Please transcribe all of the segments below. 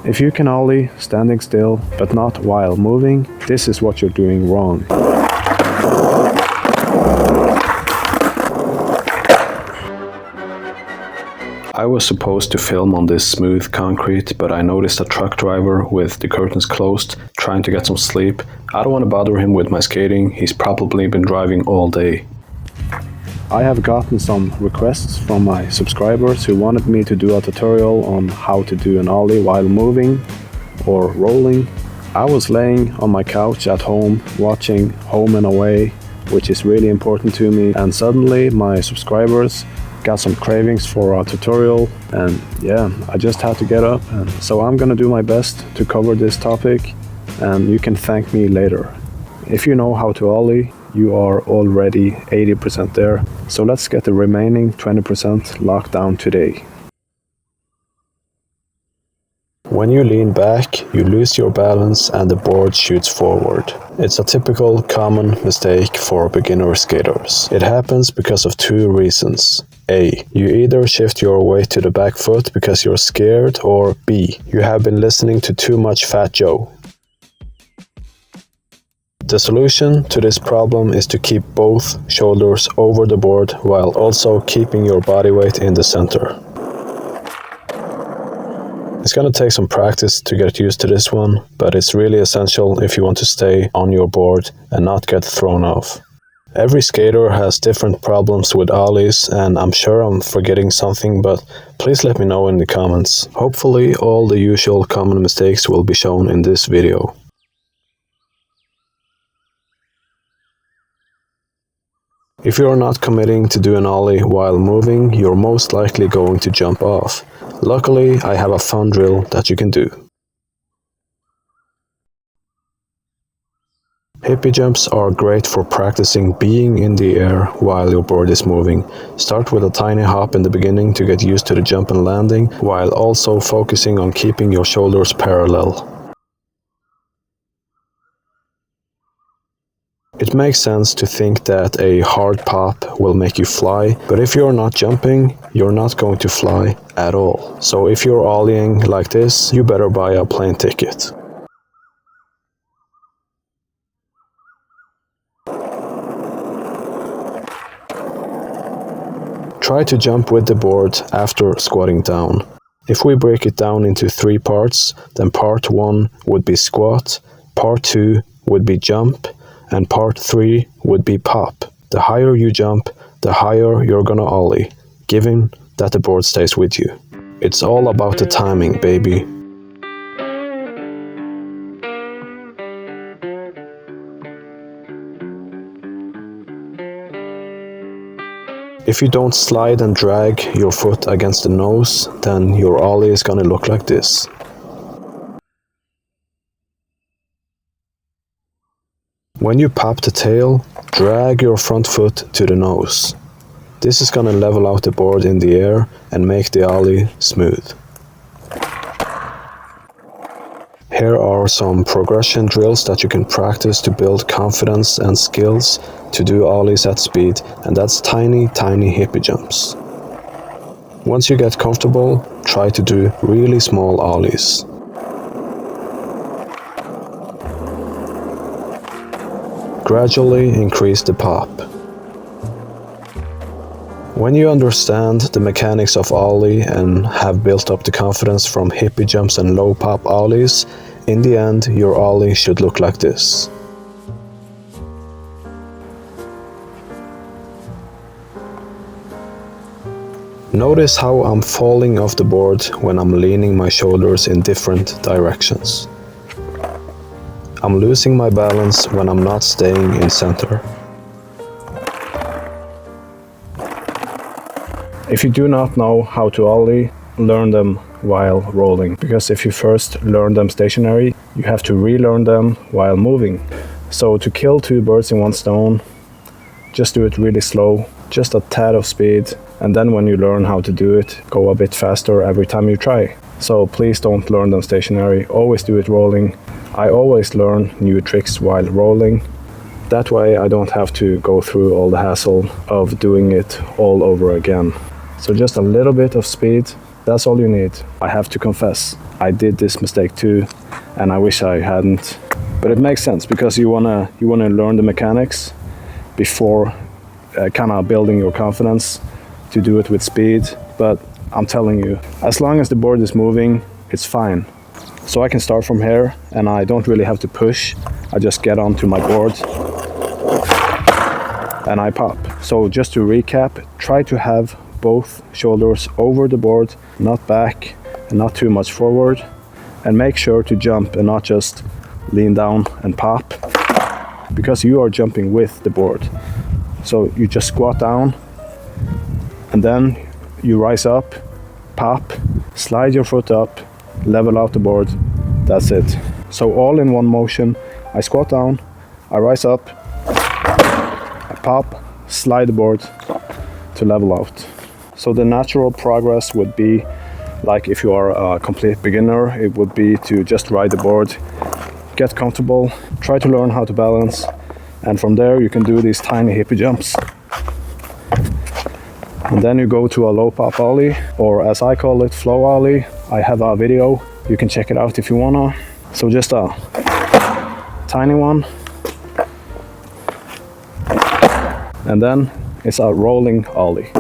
If you can ollie standing still, but not while moving, this is what you're doing wrong. I was supposed to film on this smooth concrete, but I noticed a truck driver with the curtains closed, trying to get some sleep. I don't want to bother him with my skating, he's probably been driving all day. I have gotten some requests from my subscribers who wanted me to do a tutorial on how to do an ollie while moving or rolling. I was laying on my couch at home watching Home and Away, which is really important to me, and suddenly my subscribers got some cravings for a tutorial, and yeah, I just had to get up, and so I'm gonna do my best to cover this topic, and you can thank me later. If you know how to ollie, you are already 80% there, so let's get the remaining 20% locked down today. When you lean back, you lose your balance and the board shoots forward. It's a typical common mistake for beginner skaters. It happens because of two reasons. A. You either shift your weight to the back foot because you're scared, or B. You have been listening to too much Fat Joe. The solution to this problem is to keep both shoulders over the board while also keeping your body weight in the center. It's gonna take some practice to get used to this one, but it's really essential if you want to stay on your board and not get thrown off. Every skater has different problems with ollies, and I'm sure I'm forgetting something, but please let me know in the comments. Hopefully all the usual common mistakes will be shown in this video. If you're not committing to do an ollie while moving, you're most likely going to jump off. Luckily, I have a fun drill that you can do. Hippie jumps are great for practicing being in the air while your board is moving. Start with a tiny hop in the beginning to get used to the jump and landing, while also focusing on keeping your shoulders parallel. It makes sense to think that a hard pop will make you fly, but if you're not jumping, you're not going to fly at all. So if you're ollieing like this, you better buy a plane ticket. Try to jump with the board after squatting down. If we break it down into 3 parts, then part 1 would be squat, part 2 would be jump, and part 3 would be pop. The higher you jump, the higher you're gonna ollie, given that the board stays with you. It's all about the timing, baby. If you don't slide and drag your foot against the nose, then your ollie is gonna look like this. When you pop the tail, drag your front foot to the nose. This is gonna level out the board in the air and make the ollie smooth. Here are some progression drills that you can practice to build confidence and skills to do ollies at speed, and that's tiny hippie jumps. Once you get comfortable, try to do really small ollies. Gradually increase the pop. When you understand the mechanics of ollie and have built up the confidence from hippie jumps and low pop ollies, in the end your ollie should look like this. Notice how I'm falling off the board when I'm leaning my shoulders in different directions. I'm losing my balance when I'm not staying in center. If you do not know how to ollie, learn them while rolling, because if you first learn them stationary, you have to relearn them while moving. So to kill 2 birds in 1 stone, just do it really slow, just a tad of speed, and then when you learn how to do it, go a bit faster every time you try. So please don't learn them stationary, always do it rolling. I always learn new tricks while rolling. That way I don't have to go through all the hassle of doing it all over again. So just a little bit of speed, that's all you need. I have to confess, I did this mistake too, and I wish I hadn't. But it makes sense because you wanna learn the mechanics before kind of building your confidence to do it with speed. But I'm telling you, as long as the board is moving, it's fine. So I can start from here, and I don't really have to push. I just get onto my board and I pop. So just to recap, try to have both shoulders over the board, not back and not too much forward, and make sure to jump and not just lean down and pop, because you are jumping with the board. So you just squat down and then you rise up, pop, slide your foot up, level out the board. That's it. So all in one motion. I squat down, I rise up, I pop, slide the board to level out. So the natural progress would be, like if you are a complete beginner, it would be to just ride the board, get comfortable, try to learn how to balance, and from there you can do these tiny hippie jumps. And then you go to a low pop ollie, or as I call it, flow ollie. I have a video, you can check it out if you wanna. So just a tiny one, and then it's a rolling ollie.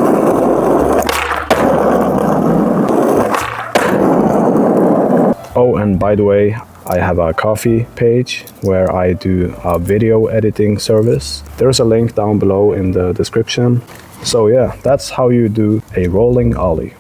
Oh, and by the way, I have a Ko-fi page where I do a video editing service. There's a link down below in the description. So yeah, that's how you do a rolling ollie.